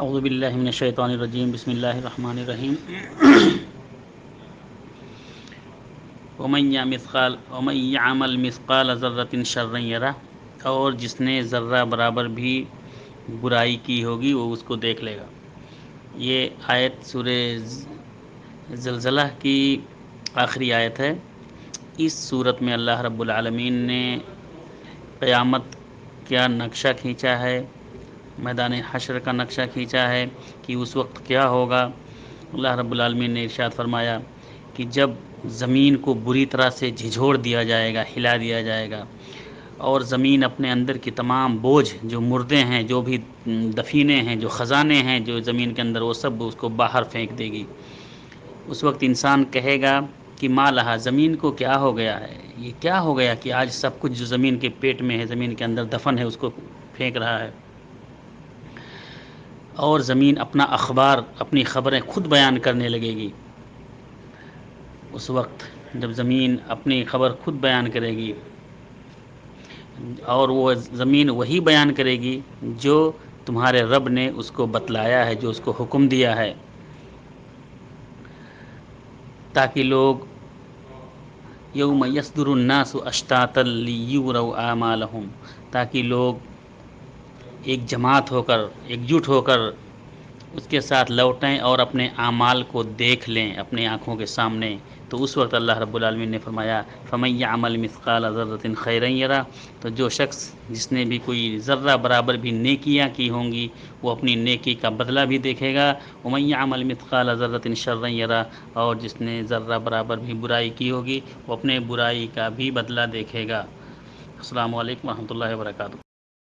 اعوذ باللہ من الشیطان الرجیم بسم اللہ الرحمن الرحیم ومن یعمل مثقال ذرۃ شرا یرہ، اور جس نے ذرہ برابر بھی برائی کی ہوگی وہ اس کو دیکھ لے گا۔ یہ آیت سورہ زلزلہ کی آخری آیت ہے۔ اس صورت میں اللہ رب العالمین نے قیامت کا نقشہ کھینچا ہے، میدان حشر کا نقشہ کھینچا ہے کہ اس وقت کیا ہوگا۔ اللہ رب العالمین نے ارشاد فرمایا کہ جب زمین کو بری طرح سے جھنجھوڑ دیا جائے گا، ہلا دیا جائے گا، اور زمین اپنے اندر کی تمام بوجھ، جو مردے ہیں، جو بھی دفینے ہیں، جو خزانے ہیں جو زمین کے اندر، وہ سب اس کو باہر پھینک دے گی۔ اس وقت انسان کہے گا کہ ما لہا، زمین کو کیا ہو گیا ہے، یہ کیا ہو گیا کہ آج سب کچھ جو زمین کے پیٹ میں ہے، زمین کے اندر دفن ہے، اس کو پھینک رہا ہے۔ اور زمین اپنا اخبار، اپنی خبریں خود بیان کرنے لگے گی۔ اس وقت جب زمین اپنی خبر خود بیان کرے گی، اور وہ زمین وہی بیان کرے گی جو تمہارے رب نے اس کو بتلایا ہے، جو اس کو حکم دیا ہے، تاکہ لوگ یوم یصدر الناس اشتاتا لیروا اعمالهم، تاکہ لوگ ایک جماعت ہو کر، ایک جٹ ہو کر اس کے ساتھ لوٹیں اور اپنے اعمال کو دیکھ لیں اپنی آنکھوں کے سامنے۔ تو اس وقت اللہ رب العالمین نے فرمایا فَمَن يَعْمَلْ مِثْقَالَ ذَرَّةٍ خَيْرًا يَرَهُ، تو جو شخص جس نے بھی کوئی ذرہ برابر بھی نیکیاں کی ہوں گی، وہ اپنی نیکی کا بدلہ بھی دیکھے گا۔ وَمَن يَعْمَلْ مِثْقَالَ ذَرَّةٍ شَرًّا يَرَهُ، اور جس نے ذرہ برابر بھی برائی کی ہوگی وہ اپنے برائی کا بھی بدلہ دیکھے گا۔ السلام علیکم ورحمۃ اللہ وبرکاتہ۔